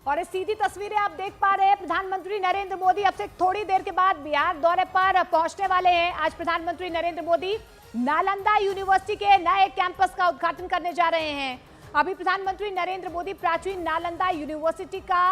और ये सीधी तस्वीरें आप देख पा रहे हैं। प्रधानमंत्री नरेंद्र मोदी अब से थोड़ी देर के बाद बिहार दौरे पर पहुंचने वाले हैं। आज प्रधानमंत्री नरेंद्र मोदी नालंदा यूनिवर्सिटी के नए कैंपस का उद्घाटन करने जा रहे हैं। अभी प्रधानमंत्री नरेंद्र मोदी प्राचीन नालंदा यूनिवर्सिटी का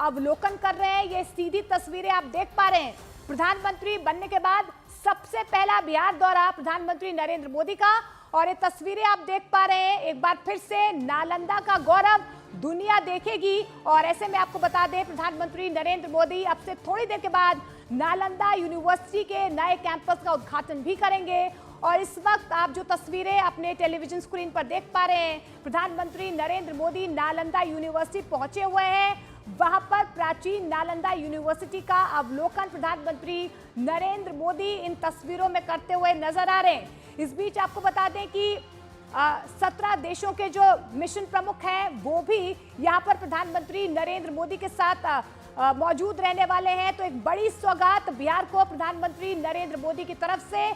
अवलोकन कर रहे हैं। ये सीधी तस्वीरें आप देख पा रहे हैं। प्रधानमंत्री बनने के बाद सबसे पहला बिहार दौरा प्रधानमंत्री नरेंद्र मोदी का, और ये तस्वीरें आप देख पा रहे हैं। एक बार फिर से नालंदा का गौरव दुनिया देखेगी। और ऐसे में आपको बता दें, प्रधानमंत्री नरेंद्र मोदी अब से थोड़ी देर के बाद नालंदा यूनिवर्सिटी के नए कैंपस का उद्घाटन भी करेंगे। और इस वक्त आप जो तस्वीरें अपने टेलीविजन स्क्रीन पर देख पा रहे हैं, प्रधानमंत्री नरेंद्र मोदी नालंदा यूनिवर्सिटी पहुंचे हुए हैं। वहां पर प्राचीन नालंदा यूनिवर्सिटी का अवलोकन प्रधानमंत्री नरेंद्र मोदी इन तस्वीरों में करते हुए नजर आ रहे हैं। इस बीच आपको बता दें कि 17 देशों के जो मिशन प्रमुख हैं वो भी यहाँ पर प्रधानमंत्री नरेंद्र मोदी के साथ मौजूद रहने वाले हैं। तो एक बड़ी सौगात बिहार को प्रधानमंत्री नरेंद्र मोदी की तरफ से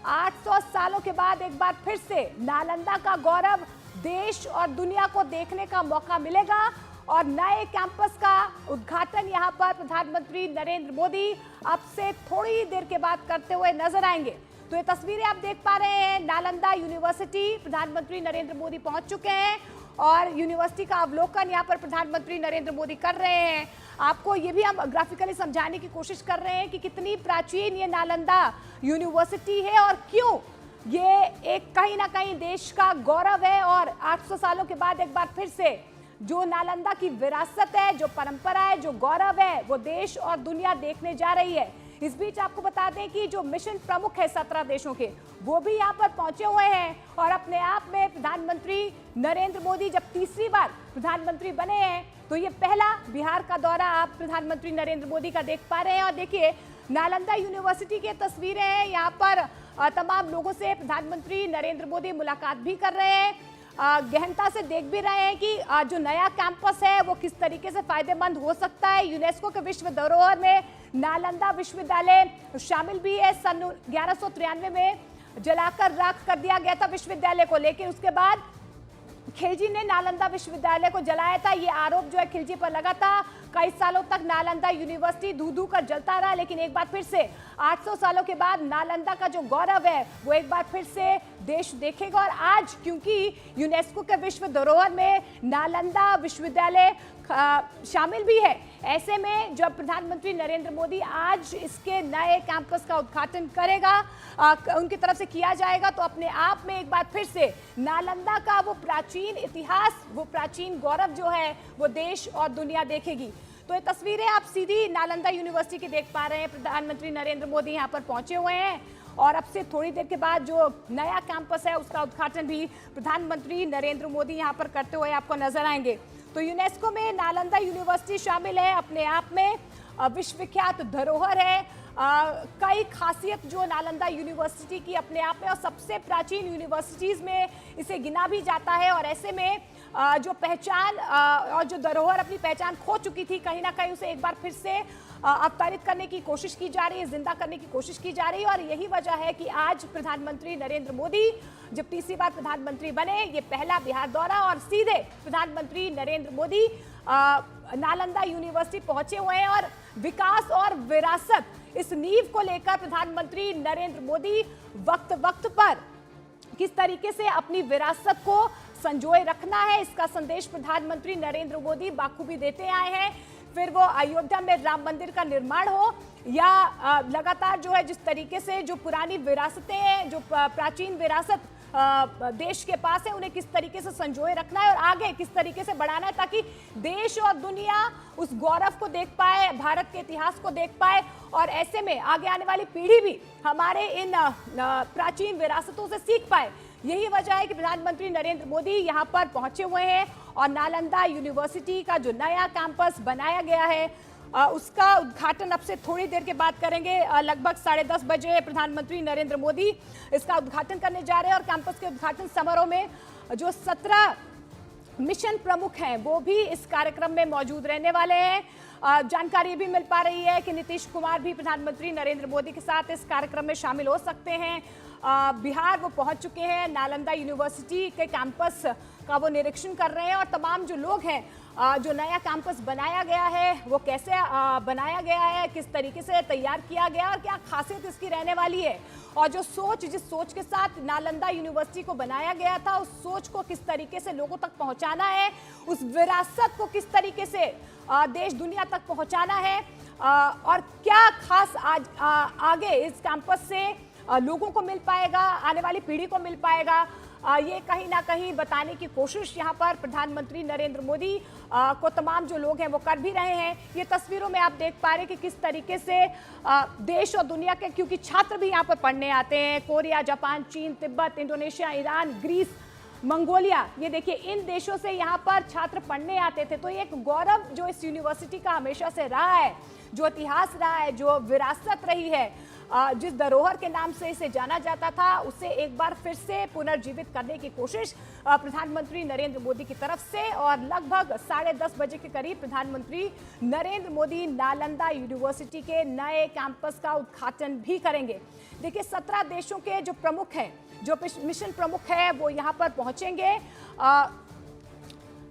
800 सालों के बाद एक बार फिर से नालंदा का गौरव देश और दुनिया को देखने का मौका मिलेगा। और नए कैंपस का उद्घाटन यहाँ पर प्रधानमंत्री नरेंद्र मोदी अब से थोड़ी देर के बाद करते हुए नजर आएंगे। तो ये तस्वीरें आप देख पा रहे हैं, नालंदा यूनिवर्सिटी प्रधानमंत्री नरेंद्र मोदी पहुंच चुके हैं और यूनिवर्सिटी का अवलोकन यहाँ पर प्रधानमंत्री नरेंद्र मोदी कर रहे हैं। आपको ये भी हम ग्राफिकली समझाने की कोशिश कर रहे हैं कि कितनी प्राचीन ये नालंदा यूनिवर्सिटी है और क्यों ये एक कहीं ना कहीं देश का गौरव है। और 800 सालों के बाद एक बार फिर से जो नालंदा की विरासत है, जो परंपरा है, जो गौरव है, वो देश और दुनिया देखने जा रही है। इस बीच आपको बता दें कि जो मिशन प्रमुख है 17 देशों के, वो भी यहाँ पर पहुंचे हुए हैं। और अपने आप में प्रधानमंत्री नरेंद्र मोदी जब तीसरी बार प्रधानमंत्री बने हैं, तो ये पहला बिहार का दौरा आप प्रधानमंत्री नरेंद्र मोदी का देख पा रहे हैं। और देखिए, नालंदा यूनिवर्सिटी की तस्वीरें हैं। यहाँ पर तमाम लोगों से प्रधानमंत्री नरेंद्र मोदी मुलाकात भी कर रहे हैं, गहनता से देख भी रहे हैं कि जो नया कैंपस है वो किस तरीके से फायदेमंद हो सकता है। यूनेस्को के विश्व धरोहर में नालंदा विश्वविद्यालय शामिल भी है। सन 1193 में जलाकर राख कर दिया गया था विश्वविद्यालय को, लेकिन उसके बाद खिलजी ने नालंदा विश्वविद्यालय को जलाया था। ये आरोप जो है खिलजी पर लगा था। कई सालों तक नालंदा यूनिवर्सिटी धू धू कर जलता रहा, लेकिन एक बार फिर से 800 सालों के बाद नालंदा का जो गौरव है वो एक बार फिर से देश देखेगा। और आज क्योंकि यूनेस्को के विश्व धरोहर में नालंदा विश्वविद्यालय शामिल भी है, ऐसे में जब प्रधानमंत्री नरेंद्र मोदी आज इसके नए कैंपस का उद्घाटन करेगा, उनकी तरफ से किया जाएगा, तो अपने आप में एक बार फिर से नालंदा का वो प्राचीन इतिहास, वो प्राचीन गौरव जो है वो देश और दुनिया देखेगी। तो ये तस्वीरें आप सीधी नालंदा यूनिवर्सिटी की देख पा रहे हैं। प्रधानमंत्री नरेंद्र मोदी यहाँ पर पहुंचे हुए हैं और अब से थोड़ी देर के बाद जो नया कैंपस है उसका उद्घाटन भी प्रधानमंत्री नरेंद्र मोदी यहाँ पर करते हुए आपको नजर आएंगे। तो यूनेस्को में नालंदा यूनिवर्सिटी शामिल है, अपने आप में विश्वविख्यात धरोहर है। कई खासियत जो नालंदा यूनिवर्सिटी की अपने आप में, और सबसे प्राचीन यूनिवर्सिटीज़ में इसे गिना भी जाता है। और ऐसे में जो पहचान और जो धरोहर अपनी पहचान खो चुकी थी, कहीं ना कहीं उसे एक बार फिर से अवतरित करने की कोशिश की जा रही है, जिंदा करने की कोशिश की जा रही है। और यही वजह है कि आज प्रधानमंत्री नरेंद्र मोदी जब तीसरी बार प्रधानमंत्री बने, ये पहला बिहार दौरा, और सीधे प्रधानमंत्री नरेंद्र मोदी नालंदा यूनिवर्सिटी पहुंचे हुए हैं। और विकास और विरासत, इस नींव को लेकर प्रधानमंत्री नरेंद्र मोदी वक्त वक्त पर किस तरीके से अपनी विरासत को संजोए रखना है, इसका संदेश प्रधानमंत्री नरेंद्र मोदी बाखूबी देते आए हैं। फिर वो अयोध्या में राम मंदिर का निर्माण हो या लगातार जो है जिस तरीके से जो पुरानी विरासतें हैं, जो प्राचीन विरासत देश के पास है, उन्हें किस तरीके से संजोए रखना है और आगे किस तरीके से बढ़ाना है, ताकि देश और दुनिया उस गौरव को देख पाए, भारत के इतिहास को देख पाए। और ऐसे में आगे आने वाली पीढ़ी भी हमारे इन प्राचीन विरासतों से सीख पाए। यही वजह है कि प्रधानमंत्री नरेंद्र मोदी यहाँ पर पहुंचे हुए हैं और नालंदा यूनिवर्सिटी का जो नया कैंपस बनाया गया है उसका उद्घाटन अब से थोड़ी देर के बाद करेंगे। लगभग 10:30 बजे प्रधानमंत्री नरेंद्र मोदी इसका उद्घाटन करने जा रहे हैं। और कैंपस के उद्घाटन समारोह में जो 17 मिशन प्रमुख हैं वो भी इस कार्यक्रम में मौजूद रहने वाले हैं। जानकारी भी मिल पा रही है कि नीतीश कुमार भी प्रधानमंत्री नरेंद्र मोदी के साथ इस कार्यक्रम में शामिल हो सकते हैं। बिहार वो पहुंच चुके हैं, नालंदा यूनिवर्सिटी के कैंपस का वो निरीक्षण कर रहे हैं और तमाम जो लोग हैं जो नया कैंपस बनाया गया है वो कैसे बनाया गया है, किस तरीके से तैयार किया गया और क्या खासियत इसकी रहने वाली है, और जो जिस सोच के साथ नालंदा यूनिवर्सिटी को बनाया गया था उस सोच को किस तरीके से लोगों तक पहुंचाना है, उस विरासत को किस तरीके से देश दुनिया तक पहुंचाना है, और क्या खास आज आगे इस कैंपस से लोगों को मिल पाएगा, आने वाली पीढ़ी को मिल पाएगा, ये कहीं ना कहीं बताने की कोशिश यहाँ पर प्रधानमंत्री नरेंद्र मोदी को तमाम जो लोग हैं वो कर भी रहे हैं। ये तस्वीरों में आप देख पा रहे हैं कि किस तरीके से देश और दुनिया के, क्योंकि छात्र भी यहाँ पर पढ़ने आते हैं, कोरिया, जापान, चीन, Tibet, Indonesia, Iran, Greece, Mongolia, ये देखिए इन देशों से यहाँ पर छात्र पढ़ने आते थे। तो ये एक गौरव जो इस यूनिवर्सिटी का हमेशा से रहा है, जो इतिहास रहा है, जो विरासत रही है, जिस धरोहर के नाम से इसे जाना जाता था, उसे एक बार फिर से पुनर्जीवित करने की कोशिश प्रधानमंत्री नरेंद्र मोदी की तरफ से, और लगभग 10:30 बजे के करीब प्रधानमंत्री नरेंद्र मोदी नालंदा यूनिवर्सिटी के नए कैंपस का उद्घाटन भी करेंगे। देखिए 17 देशों के जो प्रमुख हैं, जो मिशन प्रमुख है वो यहाँ पर पहुंचेंगे।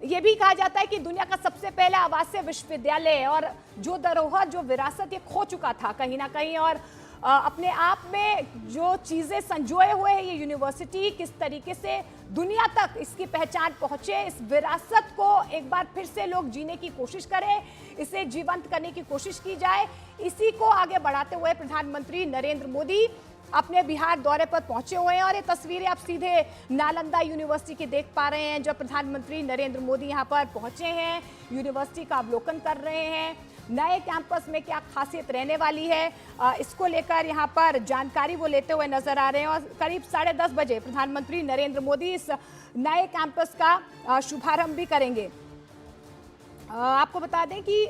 ये भी कहा जाता है कि दुनिया का सबसे पहला आवासीय विश्वविद्यालय, और जो धरोहर, जो विरासत ये खो चुका था कहीं ना कहीं, और अपने आप में जो चीज़ें संजोए हुए हैं ये यूनिवर्सिटी, किस तरीके से दुनिया तक इसकी पहचान पहुंचे, इस विरासत को एक बार फिर से लोग जीने की कोशिश करें, इसे जीवंत करने की कोशिश की जाए, इसी को आगे बढ़ाते हुए प्रधानमंत्री नरेंद्र मोदी अपने बिहार दौरे पर पहुंचे हुए हैं। और ये तस्वीरें आप सीधे नालंदा यूनिवर्सिटी की देख पा रहे हैं, जब प्रधानमंत्री नरेंद्र मोदी यहां पर पहुंचे हैं, यूनिवर्सिटी का अवलोकन कर रहे हैं, नए कैंपस में क्या खासियत रहने वाली है, इसको लेकर यहां पर जानकारी वो लेते हुए नजर आ रहे हैं। और करीब 10:30 बजे प्रधानमंत्री नरेंद्र मोदी इस नए कैंपस का शुभारंभ भी करेंगे। आपको बता दें कि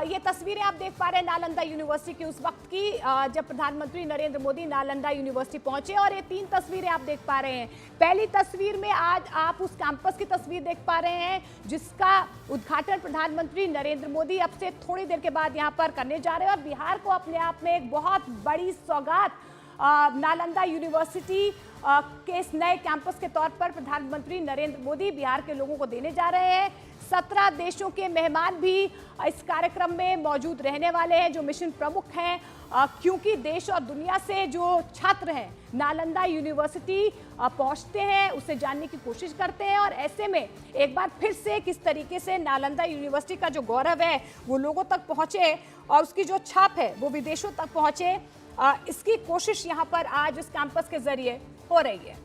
ये तस्वीरें आप देख पा रहे हैं नालंदा यूनिवर्सिटी की उस वक्त की, जब प्रधानमंत्री नरेंद्र मोदी नालंदा यूनिवर्सिटी पहुंचे, और ये 3 तस्वीरें आप देख पा रहे हैं। पहली तस्वीर में आज आप उस कैंपस की तस्वीर देख पा रहे हैं जिसका उद्घाटन प्रधानमंत्री नरेंद्र मोदी अब से थोड़ी देर के बाद यहां पर करने जा रहे हैं। और बिहार को अपने आप में एक बहुत बड़ी सौगात नालंदा यूनिवर्सिटी के इस नए कैंपस के तौर पर प्रधानमंत्री नरेंद्र मोदी बिहार के लोगों को देने जा रहे हैं। 17 देशों के मेहमान भी इस कार्यक्रम में मौजूद रहने वाले हैं, जो मिशन प्रमुख हैं, क्योंकि देश और दुनिया से जो छात्र हैं नालंदा यूनिवर्सिटी पहुंचते हैं, उसे जानने की कोशिश करते हैं, और ऐसे में एक बार फिर से किस तरीके से नालंदा यूनिवर्सिटी का जो गौरव है वो लोगों तक पहुंचे और उसकी जो छाप है वो विदेशों तक पहुंचे, इसकी कोशिश यहाँ पर आज इस कैंपस के जरिए हो रही है।